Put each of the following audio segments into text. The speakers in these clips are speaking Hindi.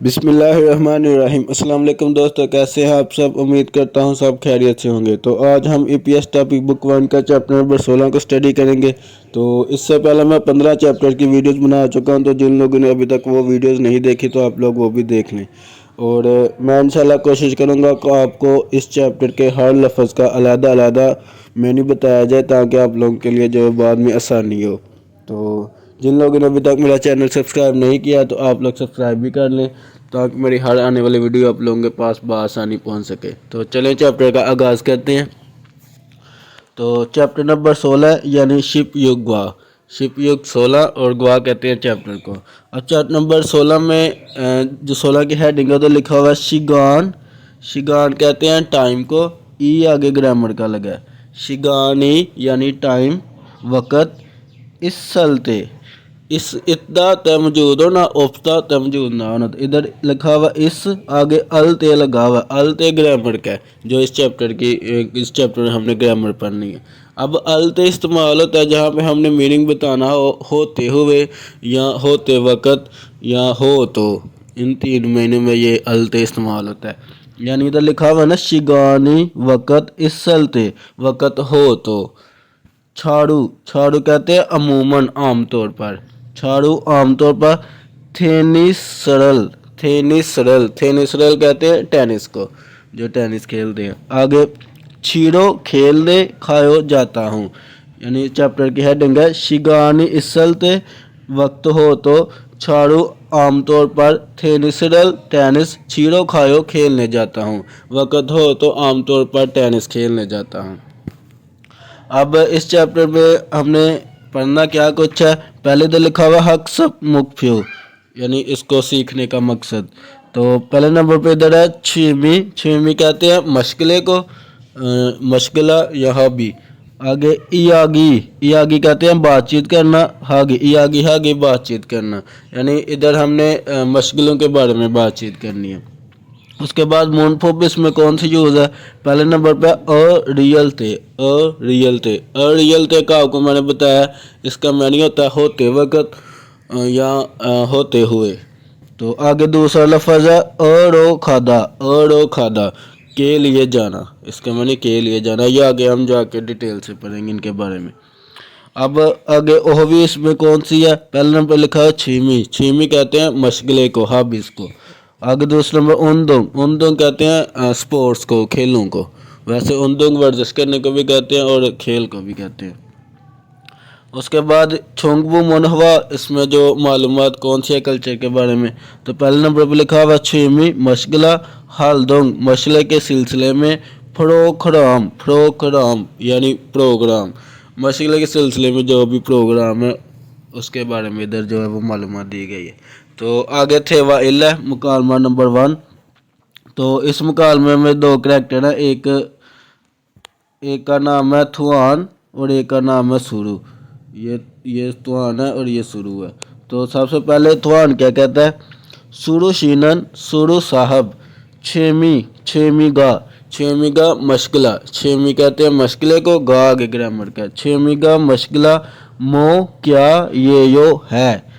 बिस्मिल्लाहिर्रहमानिर्रहीम। अस्सलाम वालेकुम दोस्तों, कैसे हैं आप सब। उम्मीद करता हूं सब खैरियत से होंगे। तो आज हम ईपीएस टॉपिक बुक 1 का चैप्टर नंबर 16 को स्टडी करेंगे। तो इससे पहले मैं 15 चैप्टर की वीडियोस बना चुका हूं, तो जिन लोगों ने अभी तक वो वीडियोस नहीं देखी तो आप लोग वो भी देख लें। और मैं इंशाल्लाह कोशिश करूँगा कि आपको इस चैप्टर के हर लफ्ज़ का अलग-अलग मैंने बताया जाए, ताकि आप लोगों के लिए जो बाद में आसानी हो। तो जिन लोगों ने अभी तक मेरा चैनल सब्सक्राइब नहीं किया तो आप लोग सब्सक्राइब भी कर लें, ताकि मेरी हर आने वाली वीडियो आप लोगों के पास बआसानी पहुंच सके। तो चलें चैप्टर का आगाज़ करते हैं। तो चैप्टर नंबर 16 यानी शिप युग गवा। शिप युग 16 और गवा कहते हैं चैप्टर को। अब चैप्टर नंबर 16 में जो 16 की हेडिंग है तो लिखा हुआ है शिगान। शिगान कहते हैं टाइम को, ई आगे ग्रामर का लगा है। शिगानी यानी टाइम, वक़्त, इस सलते, इस इतना तय मौजूद हो ना, उफता तय मौजूद ना होना। तो इधर लिखा हुआ इस आगे अल ते लगा हुआ। अल ते ग्रामर का है, जो इस चैप्टर में हमने ग्रामर पढ़नी है। अब अल ते इस्तेमाल होता है जहाँ पे हमने मीनिंग बताना हो, होते हुए या होते वक़्त या हो तो, इन तीन महीनों में ये अल ते इस्तेमाल होता है। यानी इधर लिखा हुआ है ना शिगानी वक़्त इस सलते, वक़्त हो तो। छाड़ू, छाड़ू कहते हैं अमूमन आमतौर पर। छाड़ू आमतौर पर। थेनिस सरल, थेनिस सरल, थेनिस सरल कहते हैं टेनिस को, जो टेनिस खेलते हैं। आगे छीड़ो खेल दे, खायो जाता हूँ। यानी चैप्टर की हेडिंग है शिगानी इसलते, वक्त हो तो, छाड़ू आमतौर पर, थेनिसरल टेनिस, छीड़ो खायो खेलने जाता हूँ, वक्त हो तो आमतौर पर टेनिस खेलने जाता हूँ। अब इस चैप्टर में हमने पढ़ना क्या कुछ है। पहले तो लिखा हुआ हक सब मुख्य, यानी इसको सीखने का मकसद। तो पहले नंबर पे इधर है छीमी। छीमी कहते हैं मशगले को, मशगला या हॉबी। आगे इयागी, इयागी कहते हैं बातचीत करना। हागी, इयागी हागी बातचीत करना, यानी इधर हमने मशगलों के बारे में बातचीत करनी है। उसके बाद मोनफोबिस में कौन सी यूज़ है। पहले नंबर पे अरियल थे, अरियल थे। अरियल थे का आपको मैंने बताया, इसका मैंने होता है होते वक्त या होते हुए। तो आगे दूसरा लफ्ज़ है अरो खादा, अरो खादा के लिए जाना, इसका मैंने के लिए जाना। ये आगे हम जाके डिटेल से पढ़ेंगे इनके बारे में। अब आगे ओहवी इसमें कौन सी है। पहले नंबर पर लिखा है छीमी। छीमी कहते हैं मशगले को, हॉबीज़ को। आगे दूसरे नंबर उनदुंग, उनदुंग कहते हैं स्पोर्ट्स को, खेलों को। वैसे उनदुंग वर्जिश करने को भी कहते हैं और खेल को भी कहते हैं। उसके बाद छोंगबू मोनहवा, इसमें जो मालूमात कौन सी है कल्चर के बारे में। तो पहले नंबर पर लिखा हुआ छीमी मशगला, हालदोंग मशगले के सिलसिले में, फ्रोखराम, फ्रोखराम यानी प्रोग्राम, मशगले के सिलसिले में जो भी प्रोग्राम है उसके बारे में इधर जो है वो मालूमात दी गई है। तो आगे थे वाइल मुकालमा नंबर 1। तो इस मुकालमे में दो करैक्टर हैं, एक का नाम है थुआन और एक का नाम है सुरु। ये थुआन है और ये सुरु है। तो सबसे पहले थुआन क्या कहता है। सुरु शीनन, सुरु साहब, छेमी, छेमी गा, छेमी गा मशगला। छेमी कहते हैं मशगले को, गा आगे ग्रामर का। छेमी गा मशगला मो क्या ये यो है।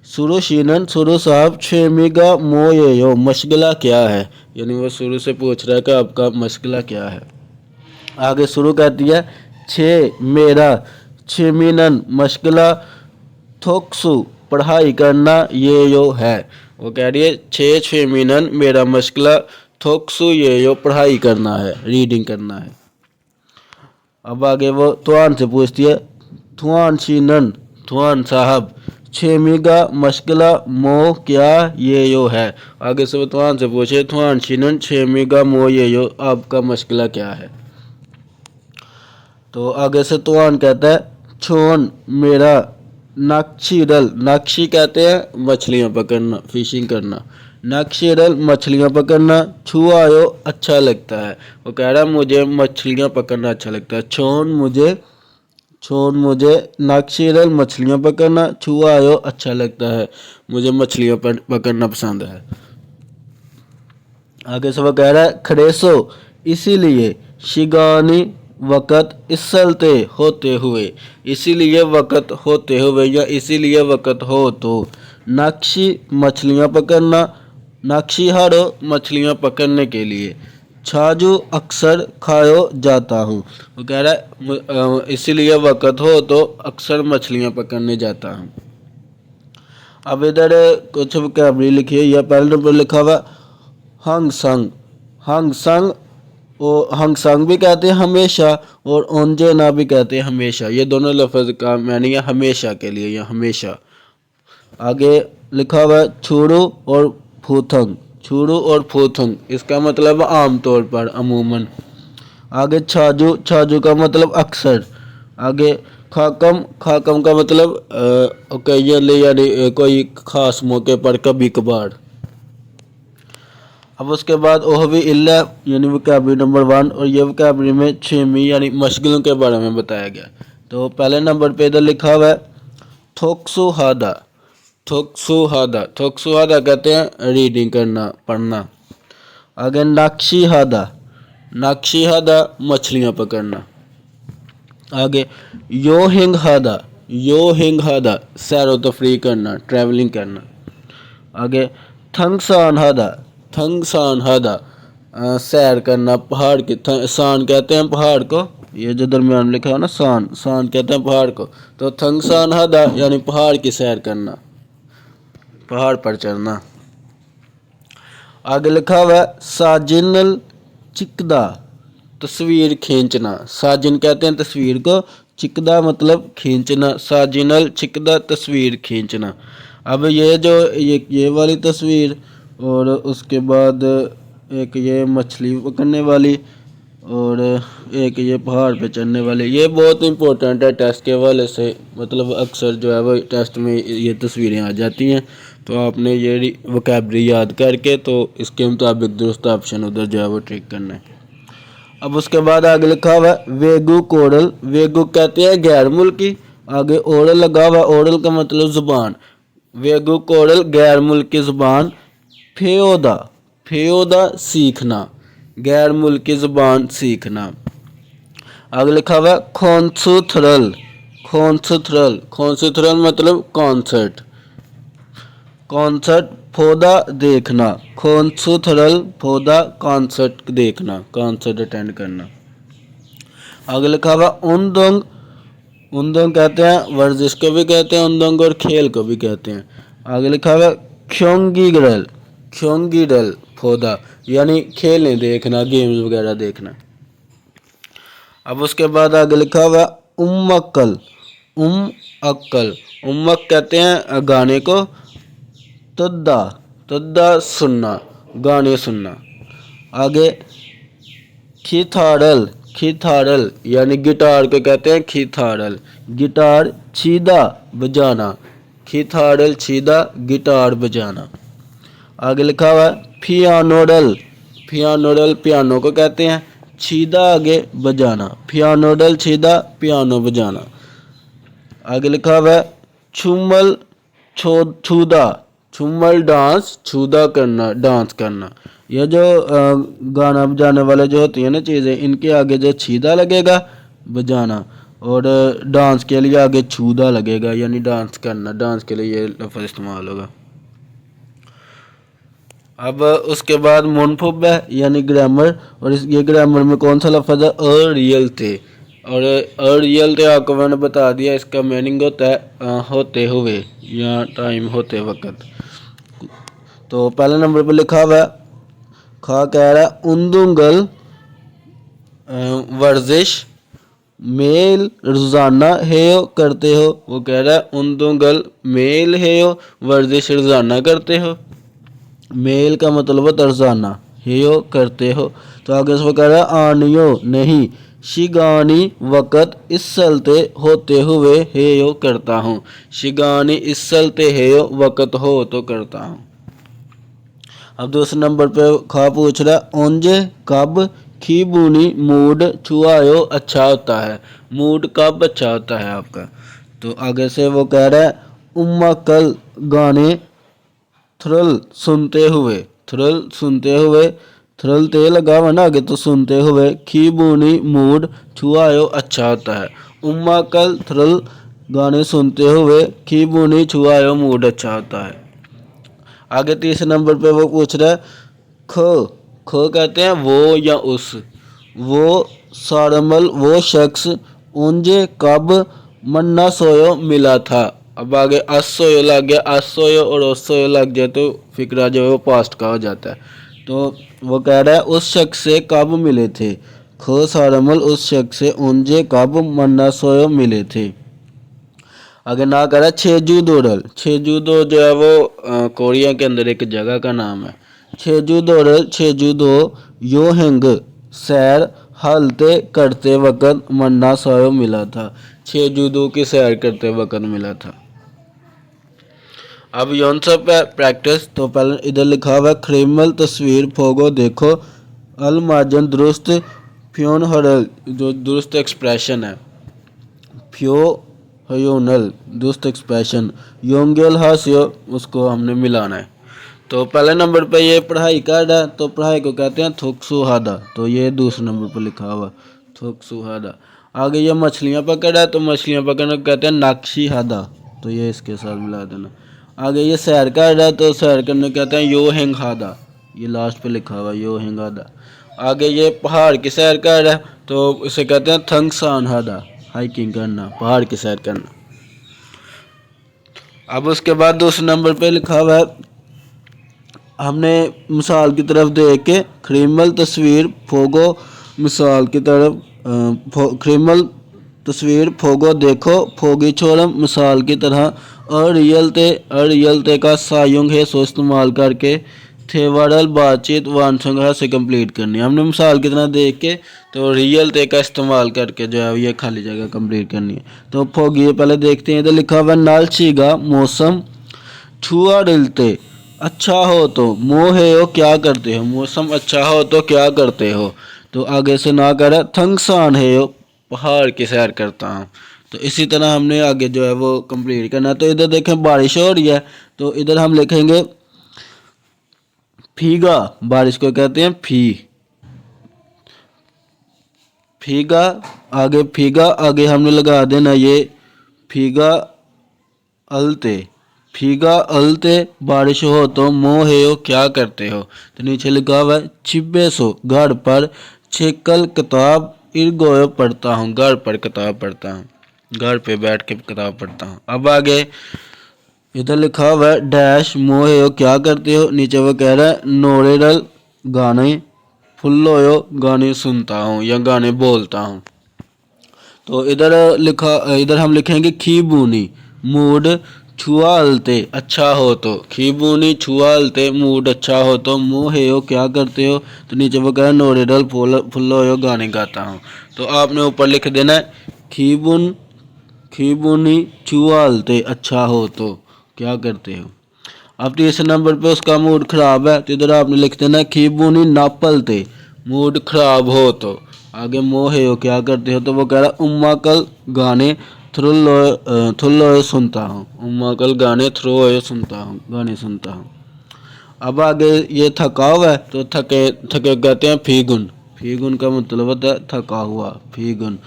सुरु शीनन, सुरु साहब, छेमीगा मो ये यो मशगला क्या है। यानी वो शुरू से पूछ रहा है कि आपका मशगला क्या है। आगे शुरू कहती है छे मेरा, छेमीनन मशगला, थोक्सु पढ़ाई करना ये यो है। वो कह रही है छे छेमीनन मेरा मशगला, थोक्सु ये यो पढ़ाई करना है, रीडिंग करना है। अब आगे वो तुआन से पूछती है थुआन शीनन, थुआन साहब, छेमीगा मशगला मो क्या ये यो है। आगे से वो तुआन से पूछे थुआन शीनन छेमीगा मो ये यो, आपका मशगला क्या है। तो आगे से तुआन कहता है छोन मेरा, नक्शीरल, नक्शी कहते हैं मछलियाँ पकड़ना, फिशिंग करना। नक्शीरल मछलियाँ पकड़ना, छुआयो अच्छा लगता है। वो कह रहा है मुझे मछलियाँ पकड़ना अच्छा लगता है। छोन मुझे नक्शीरल मछलियाँ पकड़ना, छुआयो अच्छा लगता है, मुझे मछलियाँ पकड़ना पसंद है। आगे से वो कह रहा है खड़ेसो इसीलिए, शिगानी वक़्त इसलते होते हुए, इसीलिए वक़्त होते हुए या इसीलिए वक़्त हो तो। नक्शी मछलियाँ पकड़ना, नाक्षी हारो मछलियाँ पकड़ने के लिए। छाजू अक्सर खायो जाता हूँ, वो कह रहा है इसीलिए वक़्त हो तो अक्सर मछलियाँ पकड़ने जाता हूँ। अब इधर कुछ वोकैबुलरी लिखी है। यह पहले नंबर लिखा हुआ हंग संग। हंग संग, वो हंग संग भी कहते हैं हमेशा, और ओंजे ना भी कहते हैं हमेशा। ये दोनों लफ्ज़ का मीनिंग है हमेशा के लिए या हमेशा। आगे लिखा हुआ है छुड़ू और फूथंग। छुड़ू और फूथंग इसका मतलब आम तौर पर, अमूमन। आगे छाजू, छाजू का मतलब अक्सर। आगे खाकम, खाकम का मतलब ओकेजनली यानी कोई ख़ास मौके पर, कभी कभार। अब उसके बाद ओहवी इल्ला यानी वोकैबुलरी नंबर 1, और ये वोकैबुलरी में 6वीं यानी मशगलों के बारे में बताया गया। तो पहले नंबर पे इधर लिखा हुआ है थोक्सुहादा। थोक्सुहादा, थोक्सुहादा कहते हैं रीडिंग करना, पढ़ना। आगे नाक्षीहादा, नाक्षीहादा मछलियाँ पकड़ना। आगे योहिंगहादा, योहिंगहादा सैरो तफरी करना, ट्रैवलिंग करना। आगे थंगसानहादा, थंगसानहादा सैर करना, पहाड़ की। सान कहते हैं पहाड़ को, ये जो दरमियान में लिखा है ना सान, सान कहते हैं पहाड़ को। तो थंगसानहादा यानी पहाड़ की सैर करना, पहाड़ पर चढ़ना। आगे लिखा हुआ है साजिनल चिकदा, तस्वीर खींचना। साजिन कहते हैं तस्वीर को, चिकदा मतलब खींचना। साजिनल चिकदा तस्वीर खींचना। अब ये जो ये वाली तस्वीर, और उसके बाद एक ये मछली पकड़ने वाली, और एक ये पहाड़ पे चढ़ने वाले, ये बहुत इंपॉर्टेंट है टेस्ट के हवाले से। मतलब अक्सर जो है वो टेस्ट में ये तस्वीरें आ जाती हैं, तो आपने ये वोकैबुलरी याद करके तो इसके मुताबिक दुरुस्त ऑप्शन उधर जो है वो ट्रिक करना है। अब उसके बाद आगे लिखा हुआ है वेगू कोरल। वेगू कहते हैं गैर मुल्की। आगे ओरल लगा हुआ, ओरल का मतलब ज़ुबान। वेगू कोरल गैर मुल्की ज़ुबान। फेयोदा, फेयोदा सीखना, गैर मुल्की ज़ुबान सीखना। आगे लिखा हुआ है खोनसुथरल। खोनसुथरल, खोनसुथरल मतलब कॉन्सर्ट, कॉन्सर्ट फोदा देखना। खोनसुथरल फोदा कॉन्सर्ट देखना, कॉन्सर्ट अटेंड करना। आगे लिखा हुआ उनदोंग। उनदोंग कहते हैं वर्जिश को भी कहते हैं उनदोंग, और खेल को भी कहते हैं। आगे लिखा हुआ ख्योंगीगरल। ख्योंगीडल फोदा यानी खेलें देखना, गेम्स वगैरह देखना। अब उसके बाद आगे लिखा हुआ उम्मक्कल। अक्कल, उम्मक कहते हैं गाने को। तद्दा, तद्दा सुनना, गाने सुनना। आगे खिथारल, खिथारल यानी गिटार को कहते हैं खिथारल, गिटार छीदा बजाना। खिथारल छीदा गिटार बजाना। आगे लिखा हुआ है फियानोडल। फियानोडल पियानो को कहते हैं, छीदा आगे बजाना। फियानोडल छीदा पियानो बजाना। आगे लिखा हुआ है छुमल छूदा। छुमल डांस, छूदा करना, डांस करना। ये जो गाना बजाने वाले जो होती है ना चीज़ें, इनके आगे जो छीदा लगेगा बजाना, और डांस के लिए आगे छूदा लगेगा यानी डांस करना। डांस के लिए ये लफ्ज़ इस्तेमाल होगा। अब उसके बाद मुनफुब है यानी ग्रामर, और ये ग्रामर में कौन सा लफ्ज़ है अरियल थे, और अरियल थे आपको मैंने बता दिया। इसका मीनिंग होता है होते हुए या टाइम होते वक्त। तो पहले नंबर पर लिखा हुआ है खा कह रहा है उन्दुंगल वर्जिश मेल रोज़ाना है करते हो। वो कह रहा है उन्दुंगल मेल है वर्जिश रोज़ाना करते हो। मेल का मतलब है रोज़ाना, हेयो करते हो। तो आगे इसमें कह रहा है आनियो नहीं, शिगानी वक़्त इस चलते होते हुए हेयो करता हूँ। शिगानी इस चलते हेयो वक़्त हो तो करता हूँ। अब दूसरे नंबर पे खा पूछ रहा है ओंजे कब, खीबूनी मूड, छुआयो अच्छा होता है। मूड कब अच्छा होता है आपका। तो आगे से वो कह रहा है उम्मा कल गाने थ्रिल सुनते हुए। थ्रिल सुनते हुए, थ्रिल ते लगा हुआ ना आगे तो सुनते हुए। खीबूनी मूड, छुआयो अच्छा होता है। उम्मा कल थ्रिल गाने सुनते हुए, खीबूनी छुआयो मूड अच्छा होता है। आगे तीसरे नंबर पे वो पूछ रहा है ख। ख कहते हैं वो या उस। वो सारमल वो शख्स उंजे कब मन्ना सोयो मिला था। अब आगे अस सोयो लग गया, अस सोयो और उस सोयो लग जाए तो फिक्रा जो है वो पास्ट का हो जाता है। तो वो कह रहा है उस शख्स से कब मिले थे। ख सारमल उस शख्स से उंजे कब मन्ना सोयो मिले थे। आगे ना कह रहा है छेजूदोरल। छेजूदो जो है वो कोरिया के अंदर एक जगह का नाम है। छेजूदोरल छेजूदो योहेंग सैर हालते करते वक्त मन्ना सोयो मिला था। छेजूदो की सैर करते वक्त मिला था। अब यौन सब प्रैक्टिस। तो पहले इधर लिखा हुआ है क्रिमिनल तस्वीर फोगो देखो अल मार्जन दुरुस्त फ्योन हरल जो दुरुस्त एक्सप्रेशन है। फ्यो हयोनल दुरुस्त एक्सप्रेशन योंगेल हास्यो उसको हमने मिलाना है। तो पहले नंबर पे ये पढ़ाई कार्ड है तो पढ़ाई को कहते हैं थुकसुहादा। तो ये दूसरे नंबर पर लिखा हुआ थुकसुहादा। आगे ये मछलियाँ पकड़ है तो मछलियाँ पकड़ने को कहते हैं नाक्षी हादा। तो ये इसके साथ मिला देना। आगे ये सैर कार्ड है तो सैर करने को कहते हैं यो हेंग हादा। ये लास्ट पे लिखा हुआ यो हेंग हादा। आगे ये पहाड़ की सैर कार्ड है तो इसे कहते हैं थंगसान हादा। हाइकिंग करना, पहाड़ की सैर करना। अब उसके बाद दूसरे नंबर पे लिखा हुआ है हमने मिसाल की तरफ देख के क्रिमिनल तस्वीर फोगो मिसाल की तरफ क्रिमिनल तस्वीर फोगो देखो फोगी छोड़म मिसाल की तरह अरियल ते का सायुंग है सो इस्तेमाल करके थेवारल बातचीत वानसंग्रह से कंप्लीट करनी है। हमने मिसाल की तरह देख के तो रियल ते का इस्तेमाल करके जो है ये खाली जगह कंप्लीट करनी है। तो फोगी पहले देखते हैं। इधर लिखा हुआ नाल चीगा मौसम छुआ डिलते अच्छा हो तो मोह है हो क्या करते हो। मौसम अच्छा हो तो क्या करते हो। तो आगे से ना कर थंगसान है हो पहाड़ की सैर करता हूँ। तो इसी तरह हमने आगे जो है वो कंप्लीट करना है। तो इधर देखें बारिश हो रही है तो इधर हम लिखेंगे फीगा। बारिश को कहते हैं फीगा। आगे फीगा आगे हमने लगा देना ये फीगा अलते। फीगा अलते बारिश हो तो मोह है हो क्या करते हो। तो नीचे लिखा हुआ है छिब्बे सो घर पर छेकल किताब इर्गोयो पढ़ता हूँ। घर पर किताब पढ़ता हूँ, घर पे बैठ के किताब पढ़ता हूँ। अब आगे इधर लिखा हुआ है डैश मोह है हो क्या करते हो। नीचे वो कह रहा है नोरेरल गाने फुल्लोयो गाने सुनता हूँ या गाने बोलता हूँ। तो इधर हम लिखेंगे खीबूनी मूड छुआलते अच्छा हो तो। खीबूनी छुआलते मूड अच्छा हो तो मोहे हो क्या करते हो। तो नीचे वो कह नोरेडल फुल्लो गाने गाता हूँ। तो आपने ऊपर लिख देना है खीबूनी छुआलते अच्छा हो तो क्या करते हो। अब तीसरे नंबर पे उसका मूड खराब है तो इधर आपने लिख देना है खीबूनी नापलते मूड खराब हो तो। आगे मोहे हो क्या करते हो। तो वो कह रहा उम्मा कल गाने थ्रुल्लो सुनता हूँ। उम्मा कल गाने थ्रो सुनता हूँ, गाने सुनता हूँ। अब आगे ये थका हुआ है तो थके कहते हैं फीगुन। फीगुन का मतलब होता है थका हुआ फीगुन।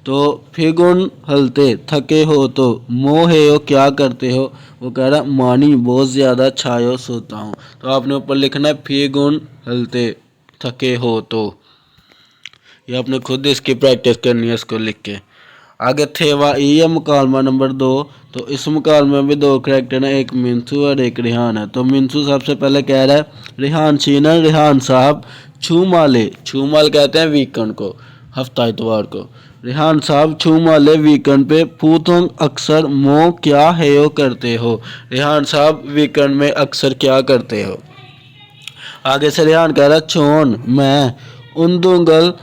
तो फीगुन हलते थके हो तो मोहे हो क्या करते हो। वो कह रहा मानी बहुत ज़्यादा छायो सोता हूँ। तो आपने ऊपर लिखना है फीगुन हलते थके हो तो। ये आपने खुद इसकी प्रैक्टिस करनी है इसको लिख के। आगे थेवा ये मुकालमा नंबर 2। तो इस मुकालमे में भी दो करैक्टर हैं, एक मिंसू और एक रिहान है। तो मिंसू सबसे पहले कह रहा है रिहान शीनर रिहान साहब छू माल कहते हैं वीकेंड को, हफ्ता इतवार को। रिहान साहब छू माले वीकेंड पे पूतंग अक्सर मो क्या है यो करते हो। रिहान साहब वीकेंड में अक्सर क्या करते हो। आगे से रिहान कह रहा छोन मैं उन्दुंगल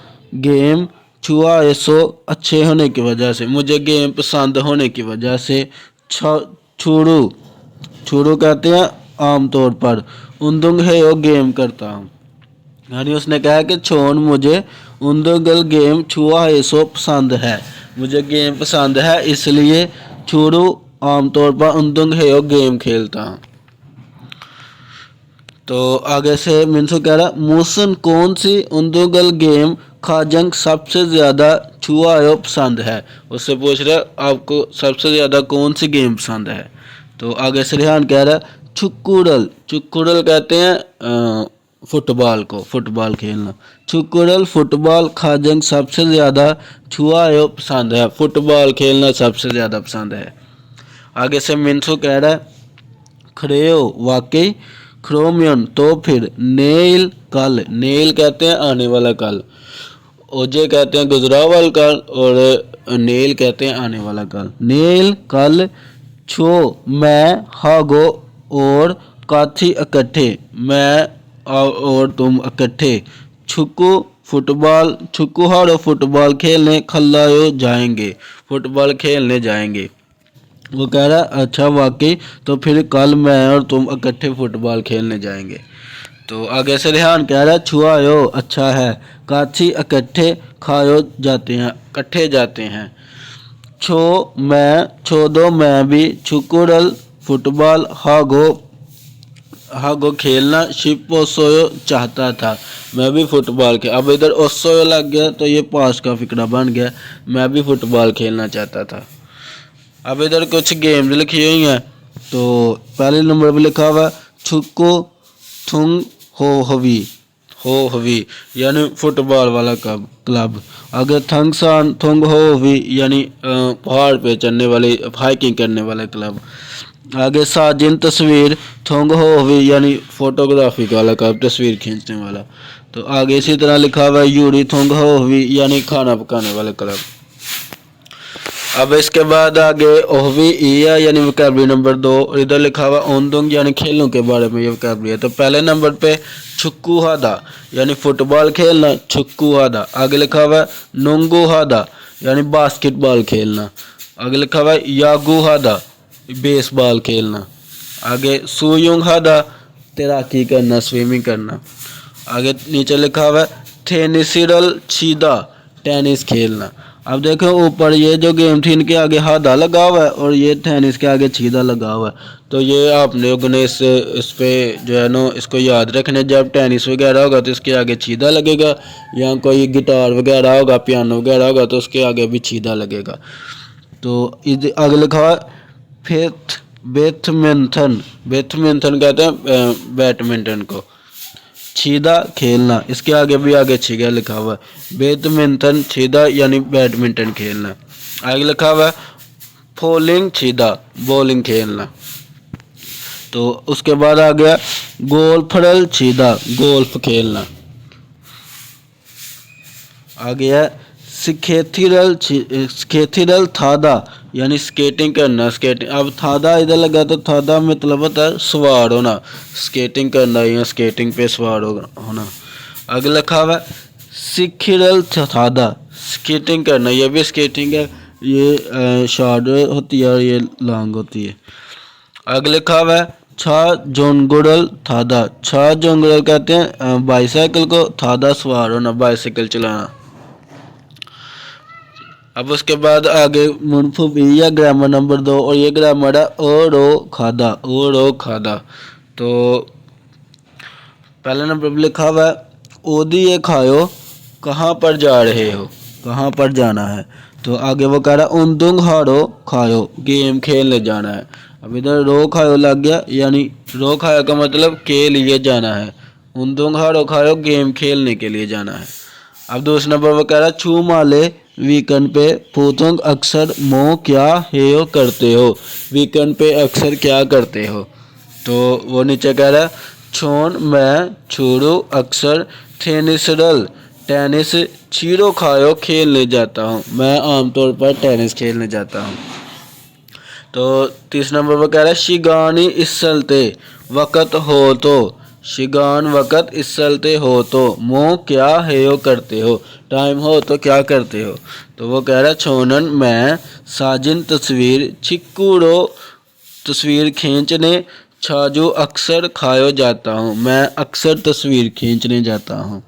गेम छुआ ऐसो अच्छे होने की वजह से, मुझे गेम पसंद होने की वजह से। छुड़ू छुड़ू कहते हैं आमतौर पर, उन्दुंग है वो गेम करता हूँ। यानी उसने कहा कि छोन मुझे उन्दुंगल गेम छुआ ऐसो पसंद है, मुझे गेम पसंद है इसलिए छुड़ू आमतौर पर उन्दुंग है वो गेम खेलता हूँ। तो आगे से मिनसू कह रहा मूसन कौन सी उन्दुगल गेम खाजंग सबसे ज़्यादा छुआ पसंद है। उससे पूछ रहा आपको सबसे ज़्यादा कौन सी गेम पसंद है। तो आगे से रिहान कह रहा छुक्कुरल, छुक्कुरल कहते हैं फुटबॉल को, फुटबॉल खेलना। छुक्कुरल फुटबॉल खाजंग सबसे ज़्यादा छुआयो पसंद है, फुटबॉल खेलना सबसे ज़्यादा पसंद है। आगे से मिनसू कह रहा है खरेओ वाकई, क्रोमियन तो फिर, नेल कल, नेल कहते हैं आने वाला कल, ओजे कहते हैं गुजरा हुआ कल और नेल कहते हैं आने वाला कल। नेल कल, छो मैं, हागो और काथी इकट्ठे, मैं और तुम इकट्ठे। छुक्कू फुटबॉल, छुक्कू हारो फुटबॉल खेलने, खल्लायो जाएंगे, फुटबॉल खेलने जाएंगे। वो कह रहा है अच्छा वाकई, तो फिर कल मैं और तुम इकट्ठे फुटबॉल खेलने जाएंगे। तो आगे से रेहान कह रहा है छुआयो अच्छा है, काछी इकट्ठे, खायो जाते हैं, इकट्ठे जाते हैं। छो मैं, छो दो मैं भी, छुकुरल फुटबॉल, हागो खेलना, शिपो सोयो चाहता था, मैं भी फुटबॉल के, अब इधर ओसोयो लग गया तो ये पास का फिक्रा बन गया, मैं भी फुटबॉल खेलना चाहता था। अब इधर कुछ गेम्स लिखी हुई हैं। तो पहले नंबर पर लिखा हुआ छुक्को थुंग हो हवी यानी फुटबॉल वाला क्लब। अगर थंगसान थुंग हो हवी यानी पहाड़ पे चढ़ने वाले, हाइकिंग करने वाला क्लब। आगे साजिन तस्वीर, थुंग हो हवी यानी फोटोग्राफी वाला क्लब, तस्वीर खींचने वाला। तो आगे इसी तरह लिखा हुआ यूरी थुंग हो हवी यानी खाना पकाने वाले क्लब। अब इसके बाद आगे ओहवी ईया यानी वोकैबुलरी नंबर 2, और इधर लिखा हुआ ओंदुंग यानी खेलों के बारे में ये वोकैबुलरी है। तो पहले नंबर पे छुक्कू हादा यानी फुटबॉल खेलना, छुक्कू हादा। आगे लिखा हुआ नोंगू हादा यानी बास्केटबॉल खेलना। आगे लिखा हुआ यागू हादा बेसबॉल खेलना। आगे सुयुंग हादा तैराकी करना, स्विमिंग करना। आगे नीचे लिखा हुआ टेनिसिरल छीदा टेनिस खेलना। अब देखो ऊपर ये जो गेम थी इनके आगे हादा लगा हुआ है और ये टेनिस के आगे छीदा लगा हुआ है। तो ये आप लोगों ने इस पे जो है ना इसको याद रखना, जब टेनिस वगैरह होगा तो इसके आगे छीदा लगेगा, या कोई गिटार वगैरह होगा, पियानो वगैरह होगा तो उसके आगे भी छीदा लगेगा। तो आगे लिखा हुआ फेथ बैडमिंटन, बैडमिंटन कहते हैं बैडमिंटन को, छीदा खेलना, इसके आगे भी आगे छीगा लिखा हुआ है। बैडमिंटन छीदा यानी बैडमिंटन खेलना। आगे लिखा हुआ है फोलिंग छीदा बॉलिंग खेलना। तो उसके बाद आ गया गोल्फरल छीदा गोल्फ खेलना। आ गया स्केथिरल थादा यानी स्केटिंग करना, स्केटिंग। अब थादा इधर लगा तो थादा मतलब होता है सवार होना, स्केटिंग करना या स्केटिंग पे सवार होना। आगे लिखा हुआ सिखिरल थादा स्केटिंग करना, ये भी स्केटिंग है, ये शॉर्ट होती है और ये लॉन्ग होती है। आगे लिखा हुआ है छा जोंगुड़ल थादा, छा जोंगुड़ल कहते हैं बाईसाइकिल को, थादा सवार होना, बाईसाइकिल चलाना। अब उसके बाद आगे मुनफुबिया ग्रामर नंबर 2, और ये ग्रामर है ओ रो खादा। तो पहले नंबर पर लिखा हुआ है ओदी ये खायो, कहाँ पर जा रहे हो, कहाँ पर जाना है। तो आगे वो कह रहा है उन्दुंग हारो खायो गेम खेलने जाना है। अब इधर रो खायो लग गया, यानी रो खायो का मतलब के लिए जाना है, उन्दुंग हारो खायो गेम खेलने के लिए जाना है। अब दूसरे नंबर पर कह रहा है छू माले वीकेंड पे पूतुंग अक्सर मो क्या हेयो करते हो, वीकेंड पे अक्सर क्या करते हो। तो वो नीचे कह रहा है छोन मैं छूड़ू अक्सर टेनिसरल टेनिस छीरो खायो खेलने जाता हूँ, मैं आमतौर पर टेनिस खेलने जाता हूँ। तो तीसरे नंबर पर कह रहा है शिगानी इसलते वक़्त हो तो, शिगान वक़्त इसलते हो तो, मो क्या हेयो करते हो, टाइम हो तो क्या करते हो। तो वो कह रहा है छोनन मैं साजिन तस्वीर छिक्कूड़ो तस्वीर खींचने, छाजू अक्सर खायो जाता हूँ, मैं अक्सर तस्वीर खींचने जाता हूँ।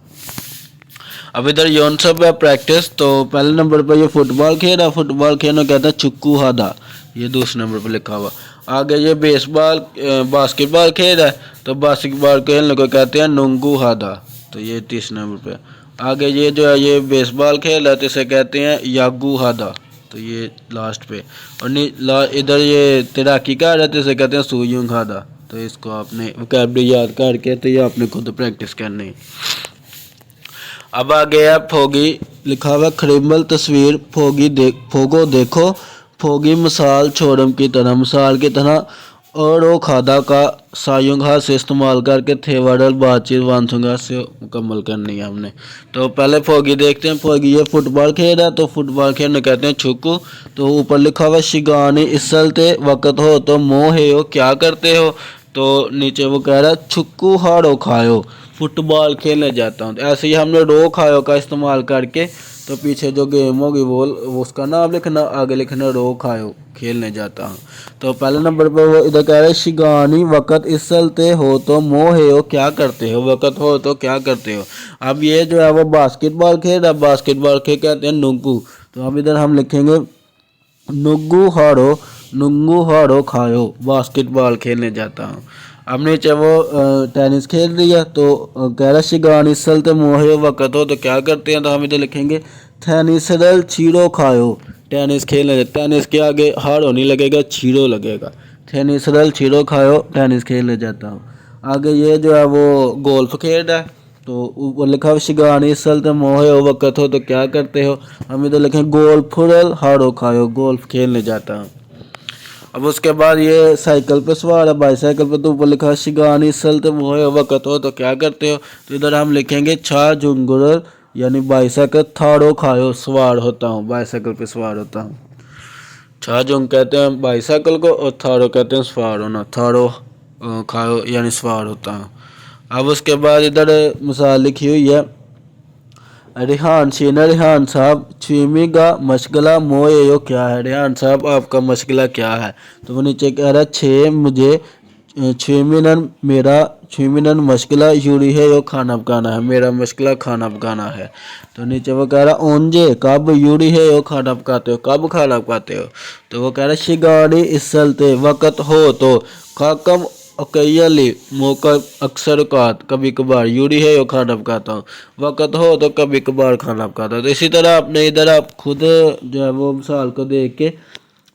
अब इधर यौन सब है प्रैक्टिस। तो पहले नंबर पर ये फुटबॉल खेल रहा, फुटबॉल खेलना कहता है चुक्कू हादा, ये दूसरे नंबर पर लिखा हुआ। आगे ये बेसबॉल बास्केटबॉल खेल रहा है, तो बास्केटबॉल खेलने को कहते हैं नोंगू हादा, तो ये तीसरे नंबर पे। आगे ये जो है ये बेसबॉल खेल रहा है तो इसे कहते हैं यागू हादा, तो ये लास्ट पे। और इधर ये तैराकी कर रहा है तो इसे कहते हैं सुयुंग हादा। तो इसको आपने वोकैबुलरी याद करके तो ये आपने खुद प्रैक्टिस करनी है। अब आ गया फोगी, लिखा हुआ खरीमल तस्वीर फोगो देखो, फोगी मिसाल छोड़म की तरह, मिसाल की तरह और वो खादा का सायुंग हाथ से इस्तेमाल करके थेवाडल बातचीत वानसुंगा से मुकम्मल करनी है हमने। तो पहले फोगी देखते हैं। फोगी ये फुटबॉल खेल रहा है, तो फुटबॉल खेलने कहते हैं छुक्कू। तो ऊपर लिखा हुआ शिगानी इसलते वक़्त हो तो मोहे हो क्या करते हो, तो नीचे वो कह रहा है छुक्कू हाड़ो खायो, फुटबॉल खेलने जाता हूँ। तो ऐसे ही हमने रो खायो का इस्तेमाल करके तो पीछे जो गेम होगी वो उसका नाम लिखना, आगे लिखना रो खायो खेलने जाता हूँ। तो पहले नंबर पर वो इधर कह रहे शिगानी वक़्त इसलते हो तो मोहे हो क्या करते हो, वक़्त हो तो क्या करते हो। अब ये जो है वो बास्केटबॉल खेल रहा है, बास्केटबॉल खेल कहते हैं नुग्गू। तो अब इधर हम लिखेंगे नुग्गू हाड़ो खायो, बास्केटबॉल खेलने जाता हूँ। अब नीचे वो टेनिस खेल रही है, तो कह रहा शिगानी सलते मोहे वक़्त हो तो क्या करते हैं, तो हम इधर लिखेंगे थेनिसरल छीड़ो खायो, टेनिस खेलने। टेनिस के आगे हाड़ो नहीं लगेगा, छीड़ो लगेगा। थेनिसरल छीड़ो खायो, टेनिस खेलने जाता हूँ। आगे ये जो है वो गोल्फ खेल रहा है, तो ऊपर लिखा हुआ शिगानी सलते मोहे हो वक़्त हो तो क्या करते हो, हम इधर लिखें गोल्फ फुरल हाड़ो खायो, गोल्फ खेलने जाता हूँ। अब उसके बाद ये साइकिल पे सवार है, बाईसाइकिल पे, तो ऊपर लिखा है शिगानी सलते मोहे हो वक़्त हो तो क्या करते हो, तो इधर हम लिखेंगे छा जुंगुरल यानी बाईसाइकिल थाड़ो खायो, सवार होता हूँ, बाईसाइकिल पे सवार होता हूँ। छा जुंग कहते हैं बाईसाइकिल को और थाड़ो कहते हैं सवार होना, थाड़ो खायो यानी सवार होता हूँ। अब उसके बाद इधर मिसाल लिखी हुई है रिहान साहब छवीं का मशगला मोयो क्या है, रिहान साहब आपका मशगला क्या है, तो वो नीचे कह रहा है छः मुझे छवीं मशगला यूरी है यो खाना पकाना है, मेरा मशगला खाना पकाना है। तो नीचे वो कह रहा ओंजे कब यूरी है यो खाना पकाते हो, कब खाना पकाते हो, तो वो कह रहा शिगाड़ी इसलते वक़्त हो तो खाकम अकैयली मौका अक्सर औकात कभी कभार यूरी है यो खाना पकाता हूँ, वक़्त हो तो कभी कभार खाना पकाता हूँ। तो इसी तरह आपने इधर आप खुद जो है वो मिसाल को देख के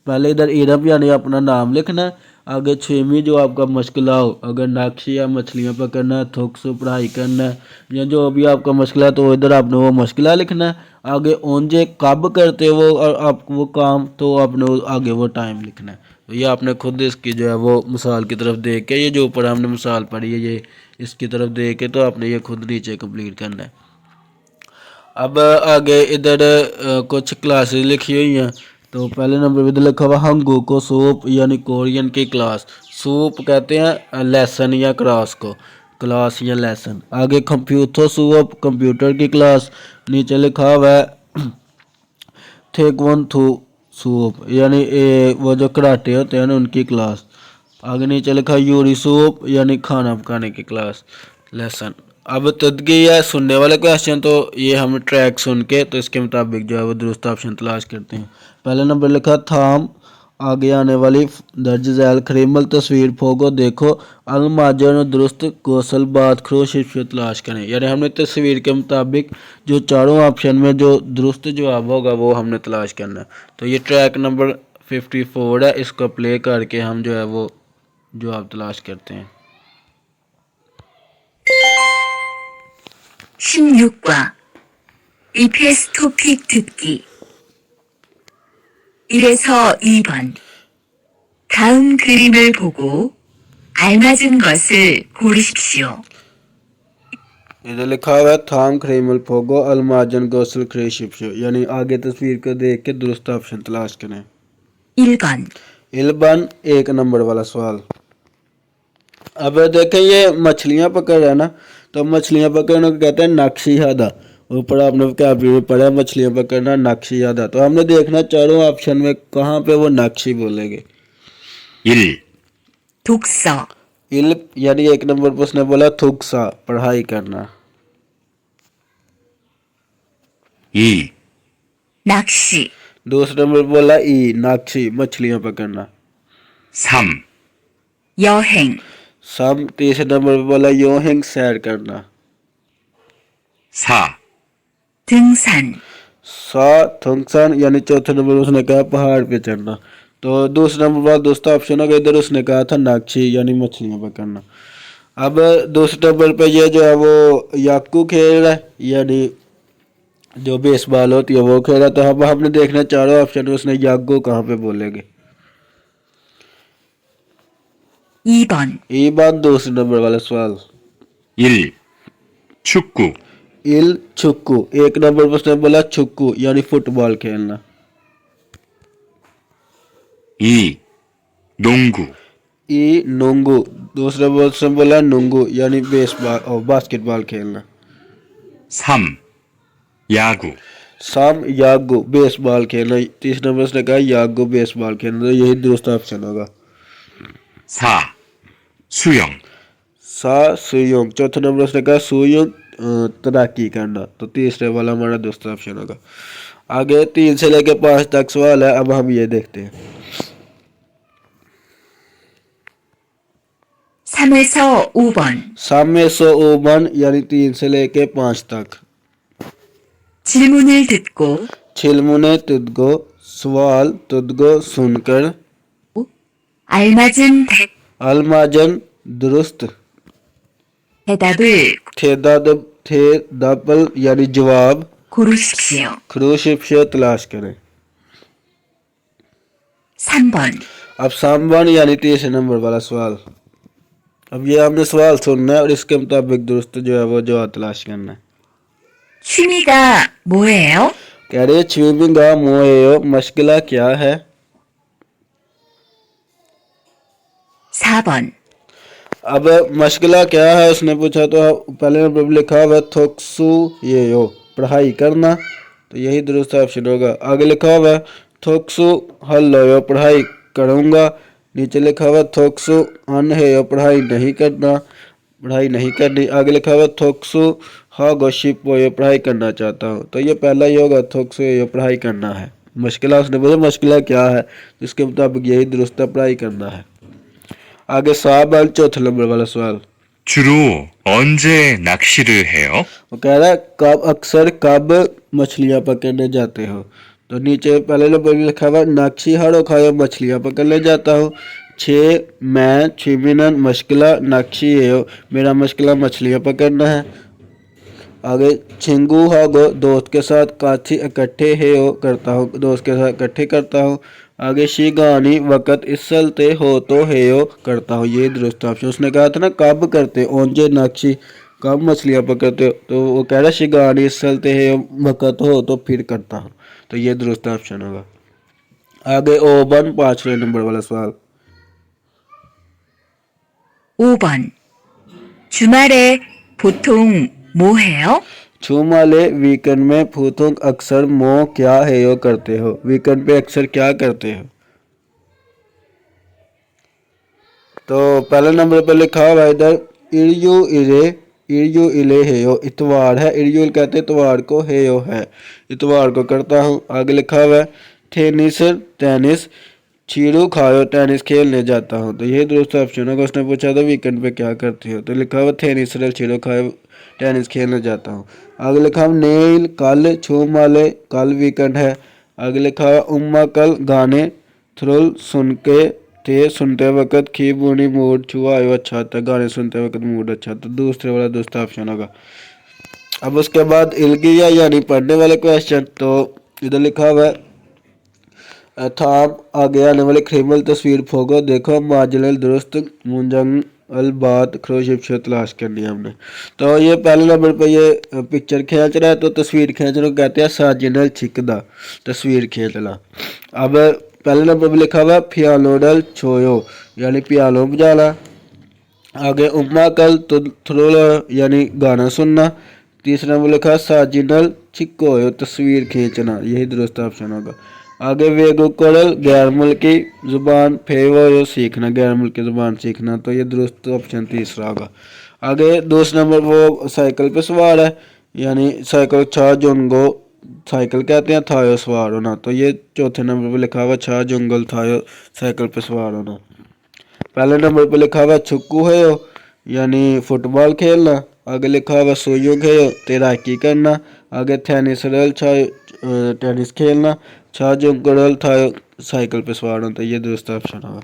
पहले इधर इरब यानी अपना नाम लिखना है, आगे छवीं जो आपका मशगला हो, अगर नाक्षी या मछलियाँ पकड़ना है, थोक्सो पढ़ाई करना है या जो भी आपका मशगला है, तो इधर आपने वो मशगला लिखना है। आगे ओंजे कब करते हो और आप वो काम, तो आपने आगे वो टाइम लिखना है। तो ये आपने खुद इसकी जो है वो मिसाल की तरफ देख के, ये जो ऊपर हमने मिसाल पढ़ी है ये इसकी तरफ देख के तो आपने ये खुद नीचे कंप्लीट करना है। अब आगे इधर कुछ क्लासेस लिखी हुई हैं। तो पहले नंबर पे इधर लिखा हुआ हंगू को सूप यानी कोरियन की क्लास, सूप कहते हैं लेसन या क्लास या लेसन। आगे कंप्यूटर सूप कंप्यूटर की क्लास, नीचे लिखा हुआ है थेक्वन थू सूप यानी वो जो कराटे होते हैं ना उनकी क्लास। आगे नीचे लिखा यूरी सूप यानी खाना पकाने की क्लास लेसन। अब तदगी या सुनने वाले क्वेश्चन, तो ये हम ट्रैक सुन के तो इसके मुताबिक जो है वो दुरुस्त ऑप्शन तलाश करते हैं। पहले नंबर लिखा थाम, आगे आने वाली दर्ज झैल खरीमल तस्वीर फोगो देखो अलमाजर दुरुस्त कौशल बात खरो शिफ्ट तलाश करें, यानी हमने तस्वीर के मुताबिक जो चारों ऑप्शन में जो दुरुस्त जवाब होगा वो हमने तलाश करना है। तो ये ट्रैक नंबर 54 है, इसको प्ले करके हम जो है वो जवाब तलाश करते हैं। 16과 EPS 토픽 듣기 1에서 2번 다음 그림을 보고 알맞은 것을 고르십시오. इधर लिखा हुआ है थाम खरीमल फोगो अलमाजन गौसल खरीशिप्शो, यानी आगे तस्वीर को देख के दुरुस्त ऑप्शन तलाश करें। 1번 इल्बन 1 नंबर वाला सवाल। अब देखें ये मछलियाँ पकड़ रहा है ना, तो मछलियाँ पकड़ने को कहते हैं नक्शी यादा। ऊपर आपने क्या पढ़ा मछलियाँ पकड़ना नक्शी यादा, तो हमने देखना चारों ऑप्शन में कहाँ पे वो नक्शी बोलेंगे। 1. 독서 इल यानी 1 नंबर पर उसने बोला थुकसा पढ़ाई करना। 2. 낚시 दूसरे नंबर पर बोला ई नाक्षी मछलियाँ पकड़ना। 3. 여행 सम तीसरे नंबर पर बोला योहिंग सैर करना। 4. 등산 सा थुंगसन यानी चौथे नंबर पर उसने कहा पहाड़ पे चढ़ना। तो दूसरा नंबर वाला दोस्तों ऑप्शन होगा, इधर उसने कहा था नाक्षी यानी मछलियाँ पकड़ना। अब दूसरे नंबर पे ये जो है वो याकू खेल रहा है, यानी जो बेसबॉल होती है वो खेल रहा है। तो अब हमने देखना चारों ऑप्शन में उसने यागो कहाँ पे बोलेंगे। 2번, ये बात दूसरे नंबर वाला सवाल। 1. 축구, इल छुक्कू, एक नंबर पर उसने बोला छुक्कू यानी फुटबॉल खेलना। 2. 농구, ई नोंगू, दूसरे नंबर पर उसने बोला नोंगू यानी बेसबॉल और बास्केटबॉल खेलना। 3. 야구, साम यागो बेसबॉल खेलना, तीसरे नंबर उसने कहा यागो बेसबॉल खेलना, तो यही दूसरा ऑप्शन होगा। 4. 수영, सा सुयोंग, चौथे नंबर उसने कहा सुयोंग तैराकी करना, तो तीसरे वाला हमारा दूसरा ऑप्शन होगा। आगे 3 से लेकर 5 तक सवाल है, अब हम ये देखते हैं। 3에서 5번, सामने सो ओबन यानी 3 से लेकर 5 तक। 질문을 듣고 छिलमुने तुदगो, सवाल तुदगो सुनकर, 알맞은 अलमाजन दुरुस्त, 대답을 थे दपल यानी जवाब, 고르십시오. खरूशिप्शो तलाश करें। 3번, अब सामवन यानी तीसरे नंबर वाला सवाल। अब ये हमने सवाल सुनना है और इसके मुताबिक दुरुस्त जो है वो जवाब तलाश करना है। 취미가 뭐예요? कह रहे छुबिंगा मोएयो, मशगला क्या है। 4번, अब मशगला क्या है उसने पूछा, तो पहले नंबर पर लिखा हुआ है थोक्सु ये यो, पढ़ाई करना, तो यही दुरुस्त ऑप्शन होगा। आगे लिखा हुआ है थोक्सु हल यो, पढ़ाई करूँगा। नीचे लिखा हुआ है थोक्सु अन है यो, पढ़ाई नहीं करना, पढ़ाई नहीं करनी। आगे लिखा हुआ थोक्सु हा गोशिप यो, पढ़ाई करना चाहता हूँ, तो ये पहला ही होगा थोक्सु यो, पढ़ाई करना है। मुश्किल उसने बोला मुश्किल क्या है, इसके मुताबिक यही दुरुस्त है, पढ़ाई करना है। आगे साहब है चौथे नंबर वाला सवाल। 주로 언제 낚시를 해요? वो कह रहा है कब अक्सर कब मछलियाँ पकड़ने जाते हो, तो नीचे पहले नंबर में लिखा हुआ नाक्षी हाड़ो खायो, मछलियाँ पकड़ने जाता हूँ। 6 मैं छिमिनन मशकिला नाक्षी है, मेरा मशकिला मछलियाँ पकड़ना है। आगे छिंगू हागो, दोस्त के साथ काथी इकट्ठे है हो, करता हूँ, दोस्त के साथ इकट्ठे करता हूँ। आगे शिगानी वक़्त इसलते हो तो है हो, करता हूँ, ये दुरुस्त ऑप्शन। उसने कहा था ना कब करते ओंजे नाक्षी, कब मछलियाँ पकड़ते हो, तो वो कह रहा शिगानी इसलते है वक़्त हो तो फिर करता हूँ, तो ये दुरुस्त ऑप्शन होगा। आगे ओबन 5वें नंबर वाला सवाल। 5번, 주말에 보통 뭐 해요? छूमाले वीकेंड में फूतुंग अक्सर मो क्या है यो करते हो, वीकेंड पे अक्सर क्या करते हो। तो पहले नंबर पर लिखा हुआ है इधर इर्यू इरे, इर्यू इले है यो, इतवार है, इर्यू कहते हैं इतवार को, है यो है, इतवार को करता हूँ। आगे लिखा हुआ है टेनिस टेनिस, छीड़ू खायो, टेनिस खेलने जाता हूँ, तो ये दुरुस्त ऑप्शन होगा। उसने पूछा था वीकेंड पे क्या करती हो, तो लिखा हुआ टेनिस छीड़ू खायो, टेनिस खेलने जाता हूँ। आगे लिखा हुआ नेल कल छू माले, कल वीकेंड है। आगे लिखा हुआ उम्मा कल गाने थ्रुल सुन के थे, सुनते वक्त खी बुनी मूड छुआ आयो, अच्छा था, गाने सुनते वक्त मूड अच्छा, तो दूसरे वाला दूसरा ऑप्शन होगा। अब उसके बाद इल्गिया यानी पढ़ने वाले क्वेश्चन, तो इधर लिखा हुआ है थाम आगे आने वाले क्रिमिनल तस्वीर फोगो देखो, माजल दुरुस्त मुंजंग अल बात खरोशिप से तलाश करनी है हमने। तो ये पहले नंबर पे ये पिक्चर खींच रहा है, तो तस्वीर खींचने को कहते हैं साजिनल छिकदा, तस्वीर खींचना। अब पहले नंबर पे लिखा हुआ फियानोडल छोयो यानी पियानो बजाना। आगे उम्मा कल थ्रोल यानी गाना सुनना। तीसरा नंबर लिखा साजिनल छिको तस्वीर खींचना, यही दुरुस्त ऑप्शन होगा। आगे वेगुकड़ल गैर मुल्की ज़ुबान फेवो सीखना, गैर मुल्की ज़ुबान सीखना, तो ये दुरुस्त ऑप्शन तीसरा होगा। आगे दूसरा नंबर वो साइकिल पे सवार है, यानी साइकिल छा जुंगो साइकिल कहते हैं, थायो सवार होना, तो ये चौथे नंबर पे लिखा हुआ छा जुंगल थायो साइकिल पे सवार होना। पहले नंबर पे लिखा हुआ छुक्कू है यानी फुटबॉल खेलना। आगे लिखा हुआ सुयुग है तैराकी करना। आगे टेनिस रल छा टेनिस खेलना। छा जुंगल था साइकिल पे सवार होता है, ये दुरुस्त ऑप्शन होगा।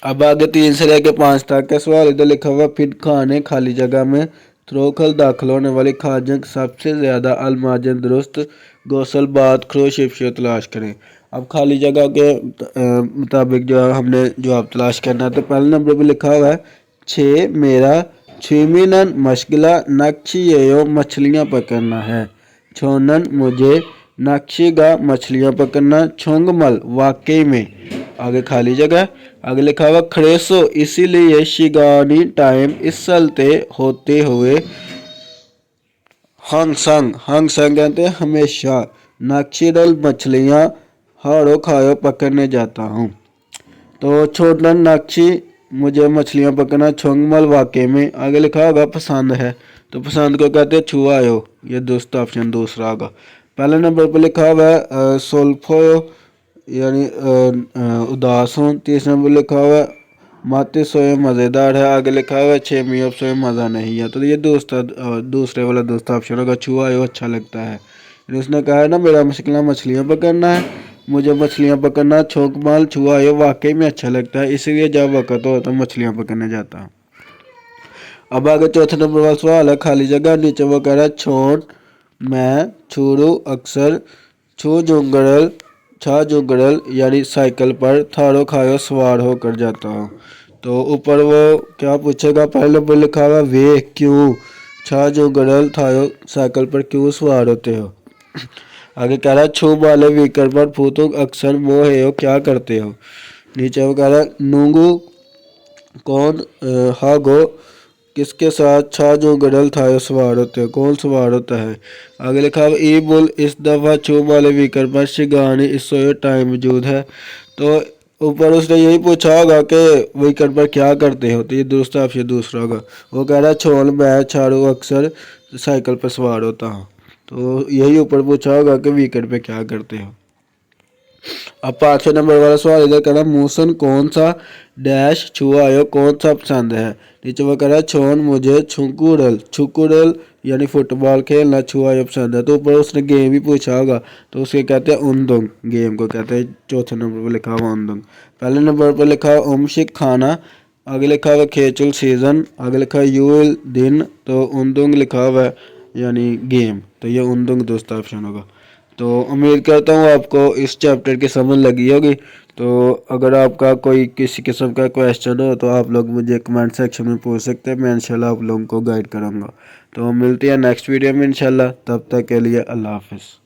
अब आगे 3 से लेकर 5 तक का सवाल इधर लिखा हुआ फिर खाने खाली जगह में थ्रोखल दाखिल होने वाली खाजंक सबसे ज़्यादा अलमाजन दुरुस्त गौसल बात खरो शिफ्शियो तलाश करें। अब खाली जगह के मुताबिक जो हमने जवाब तलाश करना है, तो पहले नंबर पे लिखा हुआ है 6 मेरा छुमिनन मशगला नक्शियो मछलियाँ पकड़ना है। छोनन मुझे नक्शिगा मछलियाँ पकड़ना। छुंगमल वाकई में आगे खाली जगह। आगे लिखा हुआ खड़ेसो इसीलिए शिगानी टाइम इस चलते होते हुए हंग संग कहते हैं हमेशा। नक्शिरल मछलियाँ हारो खायो पकड़ने जाता हूँ। तो छोटन नक्शी मुझे मछलियाँ पकड़ना। छोंगमल वाकई में। आगे लिखा होगा पसंद है, तो पसंद को कहते हैं छुआयो, ये दोस्त ऑप्शन दूसरा होगा। पहले नंबर पर लिखा हुआ है सोल्फोयो यानी उदास हूँ। तीसरे नंबर लिखा हुआ है माते सोए मज़ेदार है। आगे लिखा हुआ है 6 मियों सोए मज़ा नहीं है, तो ये दूसरे वाला दोस्त ऑप्शन होगा छुआयो अच्छा लगता है। उसने कहा है ना मेरा मुश्किल मछलियाँ पकड़ना है, मुझे मछलियाँ पकड़ना छोंक माल छुआयो वाकई में अच्छा लगता है, इसीलिए जब वक़्त हो तो मछलियाँ पकड़ने जाता हूँ। अब आगे चौथे नंबर वाला सवाल है खाली जगह। नीचे वो कह रहा है छोट मैं छुरू अक्सर छू जुंगड़ल छा जुंगड़ल यानी साइकिल पर थारो खायो सवार होकर जाता हूँ। तो ऊपर वो क्या पूछेगा, पहले नंबर लिखा हुआ वे क्यों छा जुंगड़ल थायो साइकिल पर क्यों सवार होते हो। आगे कह रहा है छू वाले व्हीकल पर फूतुक अक्सर मोहे हो क्या करते हो। नीचे वो कह रहा है नूंगू कौन हागो किसके साथ छा जो गडल था सवार होते हैं, कौन सवार होता है। आगे लिखा है ई बुल इस दफ़ा छू वाले व्हीकल पर शिगानी इस टाइम मौजूद है। तो ऊपर उसने यही पूछा होगा कि व्हीकल पर क्या करते हो, तो ये दुरुस्त ऑप्शन दूसरा होगा। वो कह रहा है छोल मैं छाड़ू अक्सर साइकिल पर सवार होता हूँ, तो यही ऊपर पूछा होगा कि व्हीकल पर क्या करते हो। अब 5वें नंबर वाला सवाल इधर कह रहा मूसन कौन सा डैश छुआ आयो कौन सा पसंद है। नीचे वो कह रहा है छोन मुझे छुकुरल यानी फुटबॉल खेलना छुआ आयो पसंद है। तो ऊपर उसने गेम भी पूछा होगा, तो उसे कहते हैं उनदुंग, गेम को कहते हैं। चौथे नंबर पर लिखा हुआ उनदुंग। पहले नंबर पर लिखा हुआ उमशिक खाना। आगे लिखा हुआ खेचुल सीज़न। आगे लिखा है यूल दिन। तो उनदुंग लिखा हुआ है यानी गेम, तो ये उनदुंग दोस्त ऑप्शन होगा। तो उम्मीद करता हूँ आपको इस चैप्टर की समझ लगी होगी। तो अगर आपका कोई किसी किस्म का क्वेश्चन हो तो आप लोग मुझे कमेंट सेक्शन में पूछ सकते हैं, मैं इंशाल्लाह आप लोगों को गाइड करूँगा। तो मिलते हैं नेक्स्ट वीडियो में इंशाल्लाह, तब तक के लिए अल्लाह हाफ़िज़।